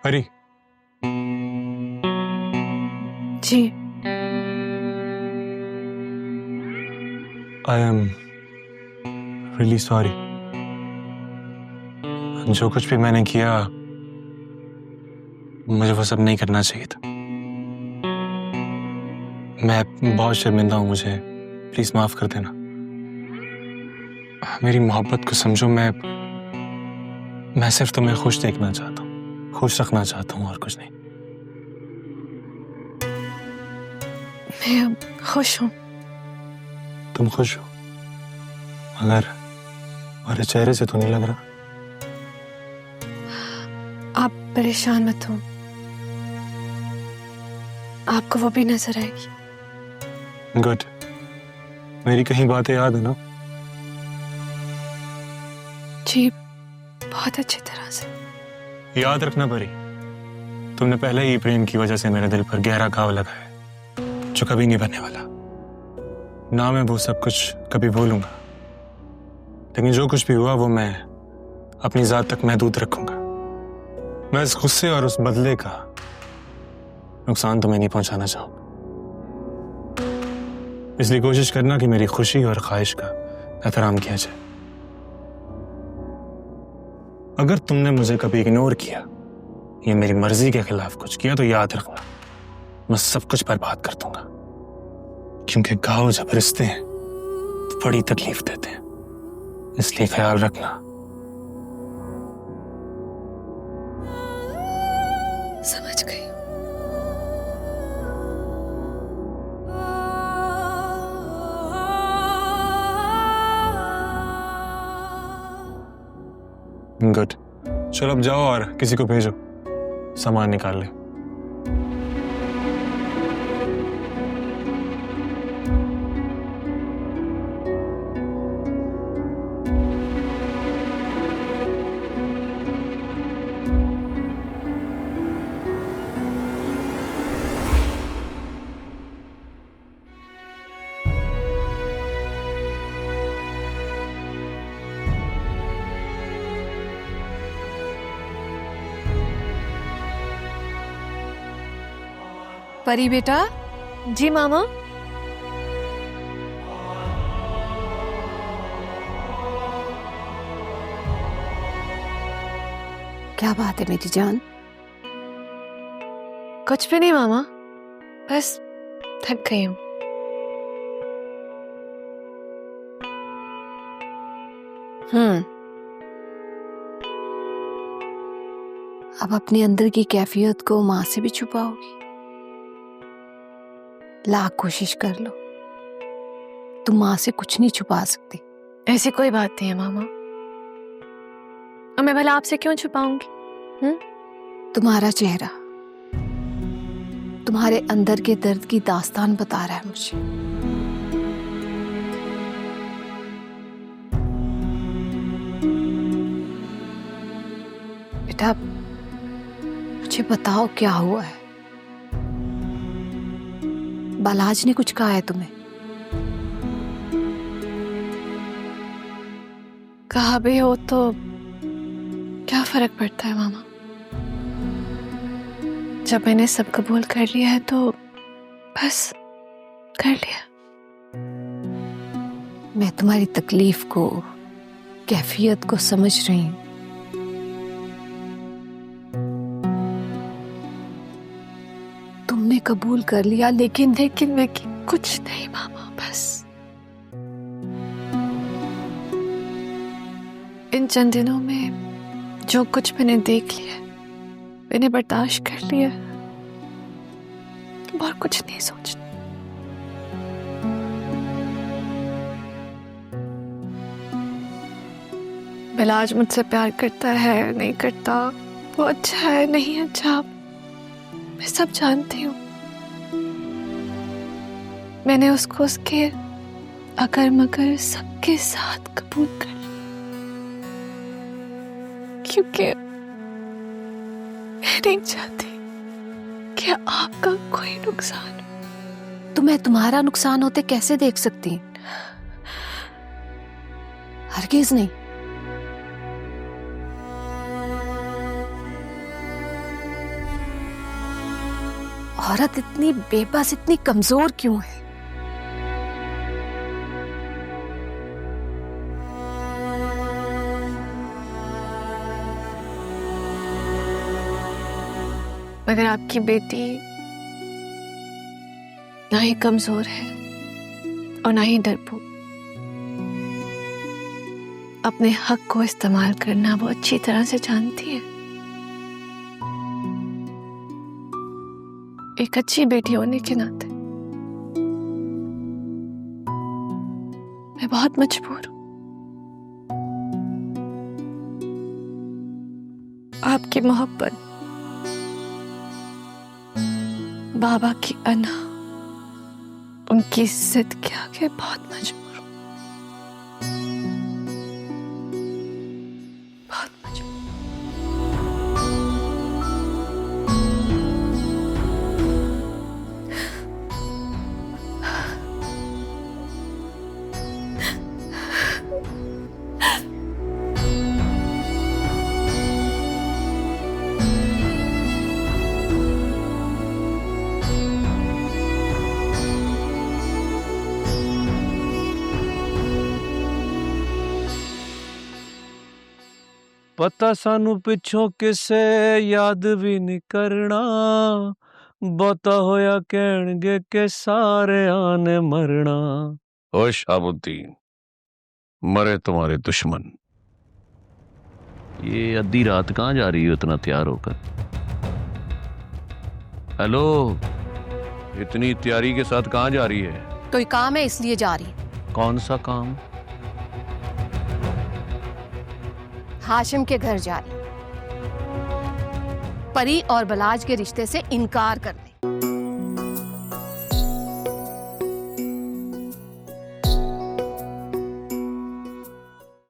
परी। जी। I am really sorry. जो कुछ भी मैंने किया मुझे वो सब नहीं करना चाहिए था। मैं बहुत शर्मिंदा हूं, मुझे प्लीज माफ कर देना। मेरी मोहब्बत को समझो। मैं सिर्फ तुम्हें खुश देखना चाहता हूँ, खुश रखना चाहता हूँ, और कुछ नहीं। मैं अब खुश हूँ। तुम खुश हो, मगर तुम्हारे चेहरे से तो नहीं लग रहा। आप परेशान मत हो, आपको वो भी नजर आएगी। गुड। मेरी कहीं बातें याद है ना? जी, बहुत अच्छी तरह से। याद रखना परी, तुमने पहले ही प्रेम की वजह से मेरे दिल पर गहरा घाव लगाया जो कभी नहीं बनने वाला। ना मैं वो सब कुछ कभी भूलूंगा, लेकिन जो कुछ भी हुआ वो मैं अपनी जात तक महदूद रखूंगा। मैं इस गुस्से और उस बदले का नुकसान तुम्हें नहीं पहुंचाना चाहूंगा। इसलिए कोशिश करना कि मेरी खुशी और ख्वाहिश का एहतराम किया जाए। अगर तुमने मुझे कभी इग्नोर किया या मेरी मर्जी के खिलाफ कुछ किया तो याद रखना, मैं सब कुछ बर्बाद कर दूंगा। क्योंकि घाव जब रिश्ते हैं तो बड़ी तकलीफ देते हैं, इसलिए ख्याल रखना। समझ गई। गुड। चलो अब जाओ और किसी को भेजो सामान निकाल ले। परी बेटा। जी मामा। क्या बात है मेरी जान? कुछ भी नहीं मामा, बस थक गई हूँ। अब अपने अंदर की कैफियत को माँ से भी छुपाओगी? लाख कोशिश कर लो, तुम माँ से कुछ नहीं छुपा सकती। ऐसी कोई बात नहीं है मामा, और मैं भला आपसे क्यों छुपाऊंगी? तुम्हारा चेहरा तुम्हारे अंदर के दर्द की दास्तान बता रहा है मुझे। बेटा मुझे बताओ क्या हुआ है? बालाज ने कुछ कहा है तुम्हें? कहा भी हो तो क्या फर्क पड़ता है मामा? जब मैंने सब कबूल कर लिया है तो बस कर लिया। मैं तुम्हारी तकलीफ को, कैफियत को समझ रही हूं। तुमने कबूल कर लिया, लेकिन मैं कुछ नहीं मामा, बस इन चंद दिनों में जो कुछ मैंने देख लिया, मैंने बर्दाश्त कर लिया, और कुछ नहीं सोचना। बिलाज मुझसे प्यार करता है नहीं करता, वो अच्छा है नहीं अच्छा, मैं सब जानती हूँ। मैंने उसको उसके अगर मगर सबके साथ कबूल कर लिया, क्योंकि मैं नहीं चाहती कि आपका कोई नुकसान हो। तुम्हें तुम्हारा नुकसान होते कैसे देख सकती? हरगिज नहीं। औरत इतनी बेबस, इतनी कमजोर क्यों है? मगर आपकी बेटी ना ही कमजोर है और ना ही डरपोक। अपने हक को इस्तेमाल करना वो अच्छी तरह से जानती है। एक अच्छी बेटी होने के नाते मैं बहुत मजबूर हूं। आपकी मोहब्बत, बाबा की अना, उनकी जिद के आगे बहुत मजबूर हूं, बहुत मजबूर। पता सानू पिछों किसे याद भी नहीं करना, बहुता होया कहणगे के सारे आने मरना। ओ शाबुद्दीन, मरे तुम्हारे दुश्मन। ये अद्धी रात कहाँ जा रही हो इतना तैयार होकर? हेलो, इतनी तैयारी के साथ कहाँ जा रही है? कोई काम है इसलिए जा रही है। कौन सा काम? हाशिम के घर जा रही, परी और बलाज के रिश्ते से इनकार करने।